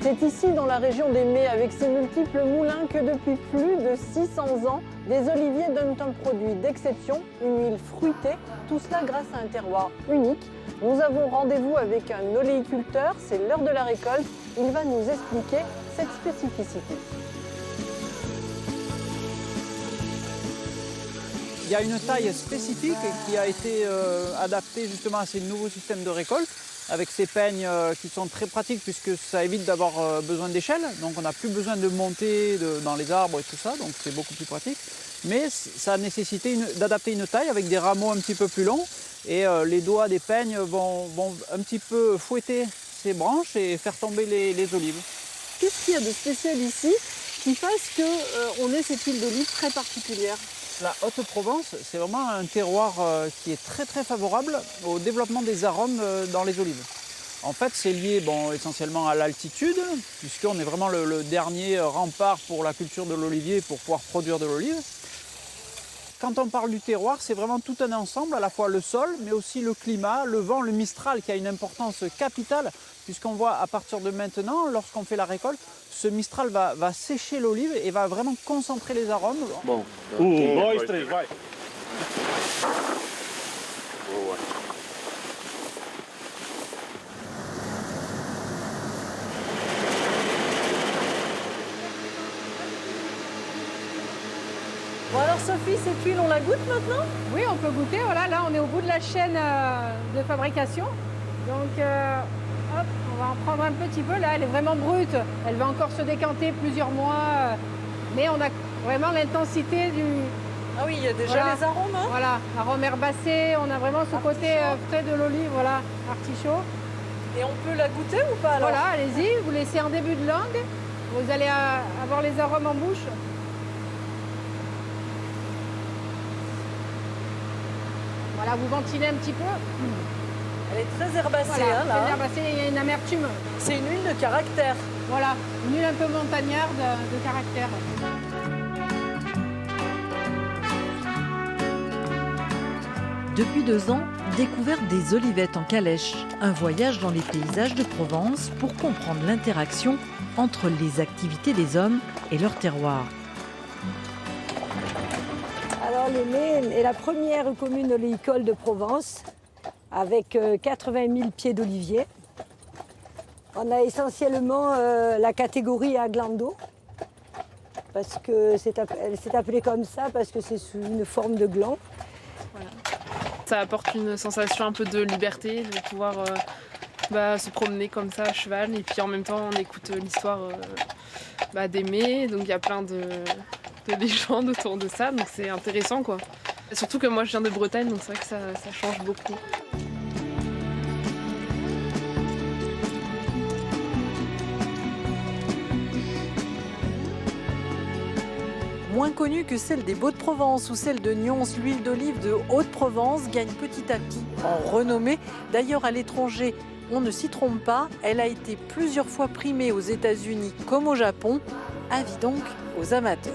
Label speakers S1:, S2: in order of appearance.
S1: C'est ici, dans la région des Mets, avec ses multiples moulins, que depuis plus de 600 ans, des oliviers donnent un produit d'exception, une huile fruitée, tout cela grâce à un terroir unique. Nous avons rendez-vous avec un oléiculteur, c'est l'heure de la récolte, il va nous expliquer cette spécificité.
S2: Il y a une taille spécifique qui a été adaptée justement à ces nouveaux systèmes de récolte, avec ces peignes qui sont très pratiques puisque ça évite d'avoir besoin d'échelle, donc on n'a plus besoin de monter dans les arbres et tout ça, donc c'est beaucoup plus pratique. Mais ça a nécessité d'adapter une taille avec des rameaux un petit peu plus longs et les doigts des peignes vont un petit peu fouetter ces branches et faire tomber les olives.
S1: Qu'est-ce qu'il y a de spécial ici qui fasse qu'on ait cette huile d'olive très particulière?
S2: La Haute-Provence, c'est vraiment un terroir qui est très très favorable au développement des arômes dans les olives. En fait, c'est lié essentiellement à l'altitude, puisqu'on est vraiment le dernier rempart pour la culture de l'olivier pour pouvoir produire de l'olive. Quand on parle du terroir, c'est vraiment tout un ensemble, à la fois le sol, mais aussi le climat, le vent, le mistral qui a une importance capitale, puisqu'on voit à partir de maintenant, lorsqu'on fait la récolte, ce mistral va sécher l'olive et va vraiment concentrer les arômes.
S3: Bon.
S4: Dois, três, vai.
S1: Bon alors Sophie, cette huile, on la goûte maintenant?
S5: Oui, on peut goûter. Voilà, là, on est au bout de la chaîne de fabrication. Donc, hop, on va en prendre un petit peu. Là, elle est vraiment brute. Elle va encore se décanter plusieurs mois. Mais on a vraiment l'intensité du...
S1: Ah oui, il y a déjà les arômes. Hein?
S5: Voilà, arôme herbacé. On a vraiment ce côté frais de l'olive, voilà, artichaut.
S1: Et on peut la goûter ou pas alors?
S5: Voilà, allez-y, vous laissez en début de langue. Vous allez avoir les arômes en bouche. Voilà, vous ventilez un petit peu.
S1: Elle est très herbacée,
S5: Voilà,
S1: hein, là.
S5: très herbacée, il y a une amertume.
S1: C'est une huile de caractère.
S5: Voilà, une huile un peu montagnarde de caractère.
S6: Depuis 2 ans, découverte des olivettes en calèche. Un voyage dans les paysages de Provence pour comprendre l'interaction entre les activités des hommes et leur terroir.
S7: Alors les Mets est la première commune oléicole de Provence avec 80 000 pieds d'oliviers. On a essentiellement la catégorie Aglando parce que elle s'est appelée comme ça parce que c'est sous une forme de gland.
S8: Voilà. Ça apporte une sensation un peu de liberté, de pouvoir se promener comme ça à cheval et puis en même temps on écoute l'histoire des Mets, donc il y a plein de légendes autour de ça, donc c'est intéressant quoi. Surtout que moi je viens de Bretagne, donc c'est vrai que ça change beaucoup.
S6: Moins connue que celle des Baux-de-Provence ou celle de Nyons, l'huile d'olive de Haute-Provence gagne petit à petit en renommée. D'ailleurs, à l'étranger, on ne s'y trompe pas, elle a été plusieurs fois primée aux États-Unis comme au Japon. Avis donc aux amateurs.